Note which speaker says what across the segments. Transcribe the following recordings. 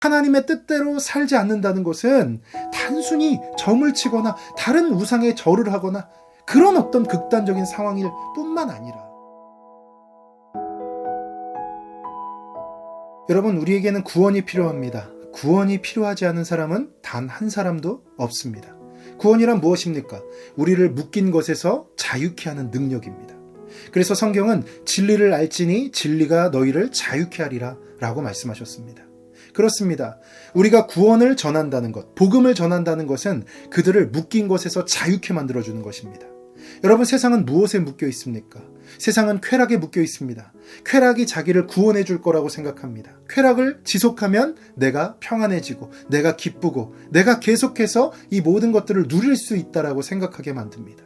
Speaker 1: 하나님의 뜻대로 살지 않는다는 것은 단순히 점을 치거나 다른 우상에 절을 하거나 그런 어떤 극단적인 상황일 뿐만 아니라, 여러분, 우리에게는 구원이 필요합니다. 구원이 필요하지 않은 사람은 단 한 사람도 없습니다. 구원이란 무엇입니까? 우리를 묶인 것에서 자유케 하는 능력입니다. 그래서 성경은 진리를 알지니 진리가 너희를 자유케 하리라 라고 말씀하셨습니다. 그렇습니다. 우리가 구원을 전한다는 것, 복음을 전한다는 것은 그들을 묶인 것에서 자유케 만들어주는 것입니다. 여러분, 세상은 무엇에 묶여 있습니까? 세상은 쾌락에 묶여 있습니다. 쾌락이 자기를 구원해 줄 거라고 생각합니다. 쾌락을 지속하면 내가 평안해지고 내가 기쁘고 내가 계속해서 이 모든 것들을 누릴 수 있다라고 생각하게 만듭니다.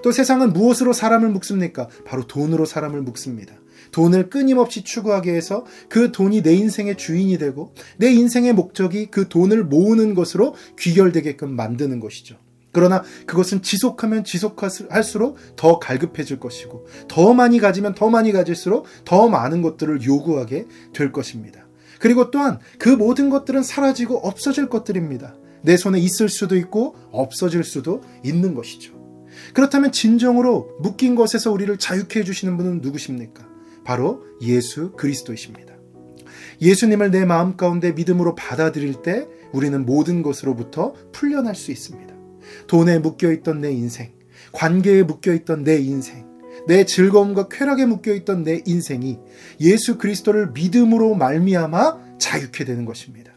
Speaker 1: 또 세상은 무엇으로 사람을 묶습니까? 바로 돈으로 사람을 묶습니다. 돈을 끊임없이 추구하게 해서 그 돈이 내 인생의 주인이 되고 내 인생의 목적이 그 돈을 모으는 것으로 귀결되게끔 만드는 것이죠. 그러나 그것은 지속하면 지속할수록 더 갈급해질 것이고 더 많이 가지면 더 많이 가질수록 더 많은 것들을 요구하게 될 것입니다. 그리고 또한 그 모든 것들은 사라지고 없어질 것들입니다. 내 손에 있을 수도 있고 없어질 수도 있는 것이죠. 그렇다면 진정으로 묶인 것에서 우리를 자유케 해주시는 분은 누구십니까? 바로 예수 그리스도이십니다. 예수님을 내 마음 가운데 믿음으로 받아들일 때 우리는 모든 것으로부터 풀려날 수 있습니다. 돈에 묶여있던 내 인생, 관계에 묶여있던 내 인생, 내 즐거움과 쾌락에 묶여있던 내 인생이 예수 그리스도를 믿음으로 말미암아 자유케 되는 것입니다.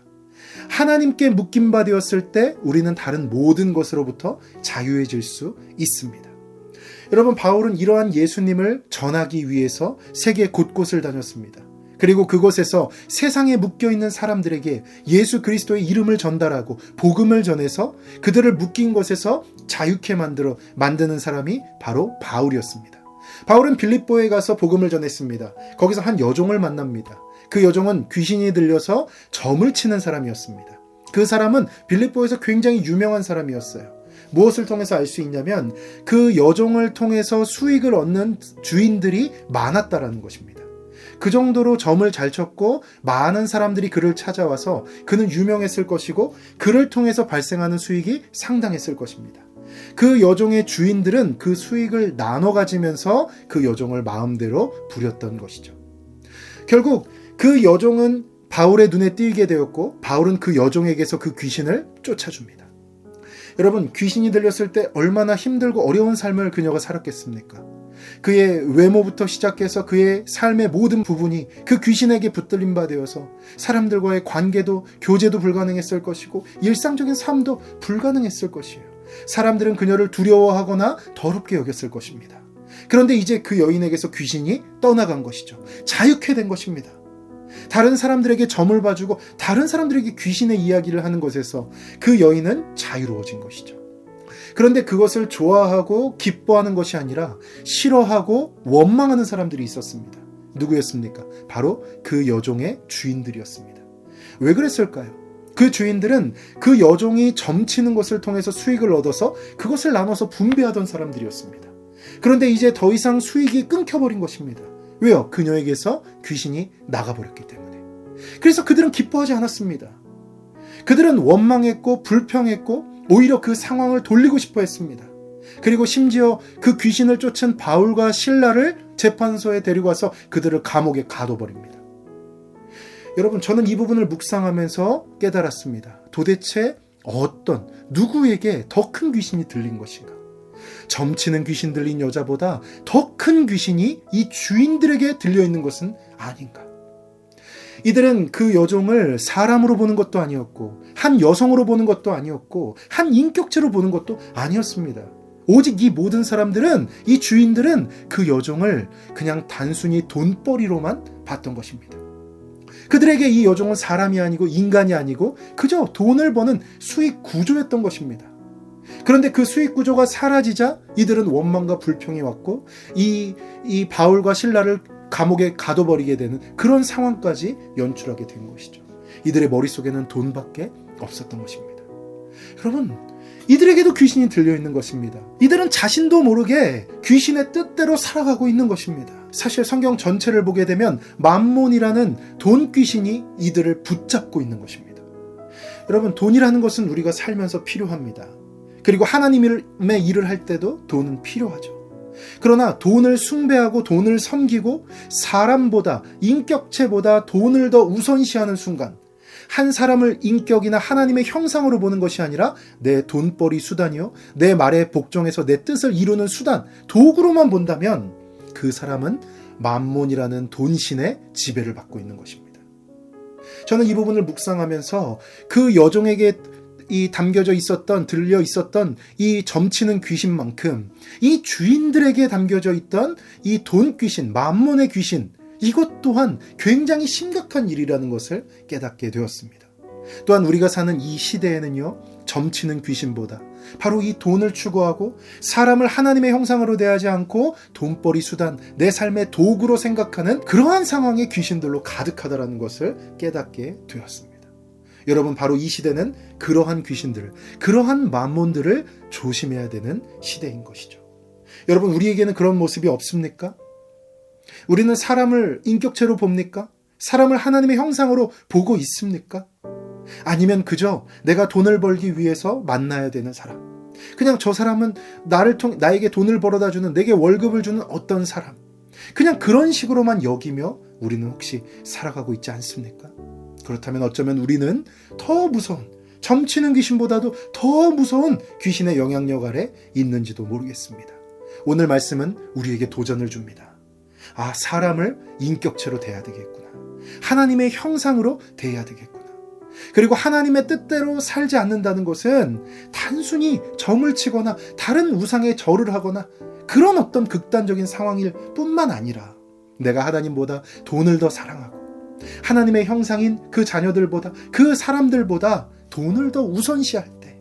Speaker 1: 하나님께 묶임 바 되었을 때 우리는 다른 모든 것으로부터 자유해질 수 있습니다. 여러분, 바울은 이러한 예수님을 전하기 위해서 세계 곳곳을 다녔습니다. 그리고 그곳에서 세상에 묶여있는 사람들에게 예수 그리스도의 이름을 전달하고 복음을 전해서 그들을 묶인 것에서 자유케 만드는 사람이 바로 바울이었습니다. 바울은 빌립보에 가서 복음을 전했습니다. 거기서 한 여종을 만납니다. 그 여종은 귀신이 들려서 점을 치는 사람이었습니다. 그 사람은 빌립보에서 굉장히 유명한 사람이었어요. 무엇을 통해서 알 수 있냐면 그 여종을 통해서 수익을 얻는 주인들이 많았다라는 것입니다. 그 정도로 점을 잘 쳤고 많은 사람들이 그를 찾아와서 그는 유명했을 것이고 그를 통해서 발생하는 수익이 상당했을 것입니다. 그 여종의 주인들은 그 수익을 나눠 가지면서 그 여종을 마음대로 부렸던 것이죠. 결국 그 여종은 바울의 눈에 띄게 되었고 바울은 그 여종에게서 그 귀신을 쫓아줍니다. 여러분, 귀신이 들렸을 때 얼마나 힘들고 어려운 삶을 그녀가 살았겠습니까? 그의 외모부터 시작해서 그의 삶의 모든 부분이 그 귀신에게 붙들림 바 되어서 사람들과의 관계도 교제도 불가능했을 것이고 일상적인 삶도 불가능했을 것이에요. 사람들은 그녀를 두려워하거나 더럽게 여겼을 것입니다. 그런데 이제 그 여인에게서 귀신이 떠나간 것이죠. 자유케 된 것입니다. 다른 사람들에게 점을 봐주고 다른 사람들에게 귀신의 이야기를 하는 것에서 그 여인은 자유로워진 것이죠. 그런데 그것을 좋아하고 기뻐하는 것이 아니라 싫어하고 원망하는 사람들이 있었습니다. 누구였습니까? 바로 그 여종의 주인들이었습니다. 왜 그랬을까요? 그 주인들은 그 여종이 점치는 것을 통해서 수익을 얻어서 그것을 나눠서 분배하던 사람들이었습니다. 그런데 이제 더 이상 수익이 끊겨버린 것입니다. 왜요? 그녀에게서 귀신이 나가버렸기 때문에. 그래서 그들은 기뻐하지 않았습니다. 그들은 원망했고 불평했고 오히려 그 상황을 돌리고 싶어 했습니다. 그리고 심지어 그 귀신을 쫓은 바울과 실라를 재판소에 데리고 와서 그들을 감옥에 가둬버립니다. 여러분, 저는 이 부분을 묵상하면서 깨달았습니다. 도대체 누구에게 더 큰 귀신이 들린 것인가? 점치는 귀신 들린 여자보다 더 큰 귀신이 이 주인들에게 들려있는 것은 아닌가? 이들은 그 여종을 사람으로 보는 것도 아니었고 한 여성으로 보는 것도 아니었고 한 인격체로 보는 것도 아니었습니다. 오직 이 모든 사람들은, 이 주인들은 그 여종을 그냥 단순히 돈벌이로만 봤던 것입니다. 그들에게 이 여종은 사람이 아니고 인간이 아니고 그저 돈을 버는 수익 구조였던 것입니다. 그런데 그 수익 구조가 사라지자 이들은 원망과 불평이 왔고 이 바울과 실라를 감옥에 가둬버리게 되는 그런 상황까지 연출하게 된 것이죠. 이들의 머릿속에는 돈밖에 없었던 것입니다. 여러분, 이들에게도 귀신이 들려있는 것입니다. 이들은 자신도 모르게 귀신의 뜻대로 살아가고 있는 것입니다. 사실 성경 전체를 보게 되면 맘몬이라는 돈 귀신이 이들을 붙잡고 있는 것입니다. 여러분, 돈이라는 것은 우리가 살면서 필요합니다. 그리고 하나님의 일을 할 때도 돈은 필요하죠. 그러나 돈을 숭배하고 돈을 섬기고 사람보다, 인격체보다 돈을 더 우선시하는 순간, 한 사람을 인격이나 하나님의 형상으로 보는 것이 아니라 내 돈벌이 수단이요, 내 말에 복종해서 내 뜻을 이루는 수단, 도구로만 본다면 그 사람은 만몬이라는 돈신의 지배를 받고 있는 것입니다. 저는 이 부분을 묵상하면서 그 여종에게 담겨져 있었던, 들려 있었던 이 점치는 귀신만큼 이 주인들에게 담겨져 있던 이 돈 귀신, 만몬의 귀신, 이것 또한 굉장히 심각한 일이라는 것을 깨닫게 되었습니다. 또한 우리가 사는 이 시대에는요, 점치는 귀신보다 바로 이 돈을 추구하고 사람을 하나님의 형상으로 대하지 않고 돈벌이 수단, 내 삶의 도구로 생각하는 그러한 상황의 귀신들로 가득하다는 것을 깨닫게 되었습니다. 여러분, 바로 이 시대는 그러한 귀신들, 그러한 만몬들을 조심해야 되는 시대인 것이죠. 여러분, 우리에게는 그런 모습이 없습니까? 우리는 사람을 인격체로 봅니까? 사람을 하나님의 형상으로 보고 있습니까? 아니면 그저 내가 돈을 벌기 위해서 만나야 되는 사람, 그냥 저 사람은 나에게 돈을 벌어다 주는, 내게 월급을 주는 어떤 사람, 그냥 그런 식으로만 여기며 우리는 혹시 살아가고 있지 않습니까? 그렇다면 어쩌면 우리는 더 무서운, 점치는 귀신보다도 더 무서운 귀신의 영향력 아래 있는지도 모르겠습니다. 오늘 말씀은 우리에게 도전을 줍니다. 아, 사람을 인격체로 대해야 되겠구나. 하나님의 형상으로 대해야 되겠구나. 그리고 하나님의 뜻대로 살지 않는다는 것은 단순히 점을 치거나 다른 우상에 절을 하거나 그런 어떤 극단적인 상황일 뿐만 아니라 내가 하나님보다 돈을 더 사랑하고 하나님의 형상인 그 자녀들보다, 그 사람들보다 돈을 더 우선시할 때,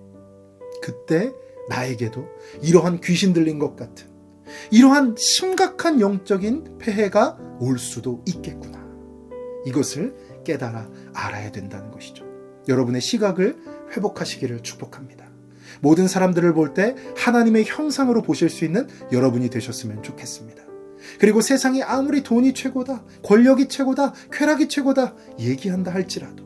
Speaker 1: 그때 나에게도 이러한 귀신 들린 것 같은, 이러한 심각한 영적인 폐해가 올 수도 있겠구나. 이것을 깨달아 알아야 된다는 것이죠. 여러분의 시각을 회복하시기를 축복합니다. 모든 사람들을 볼 때 하나님의 형상으로 보실 수 있는 여러분이 되셨으면 좋겠습니다. 그리고 세상이 아무리 돈이 최고다, 권력이 최고다, 쾌락이 최고다 얘기한다 할지라도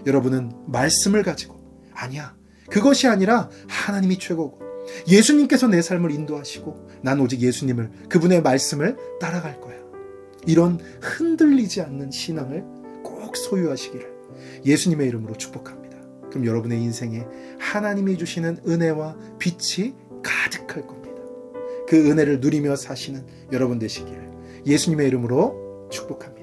Speaker 1: 여러분은 말씀을 가지고, 아니야, 그것이 아니라 하나님이 최고고 예수님께서 내 삶을 인도하시고 난 오직 예수님을, 그분의 말씀을 따라갈 거야, 이런 흔들리지 않는 신앙을 꼭 소유하시기를 예수님의 이름으로 축복합니다. 그럼 여러분의 인생에 하나님이 주시는 은혜와 빛이 가득할 겁니다. 그 은혜를 누리며 사시는 여러분 되시기를 예수님의 이름으로 축복합니다.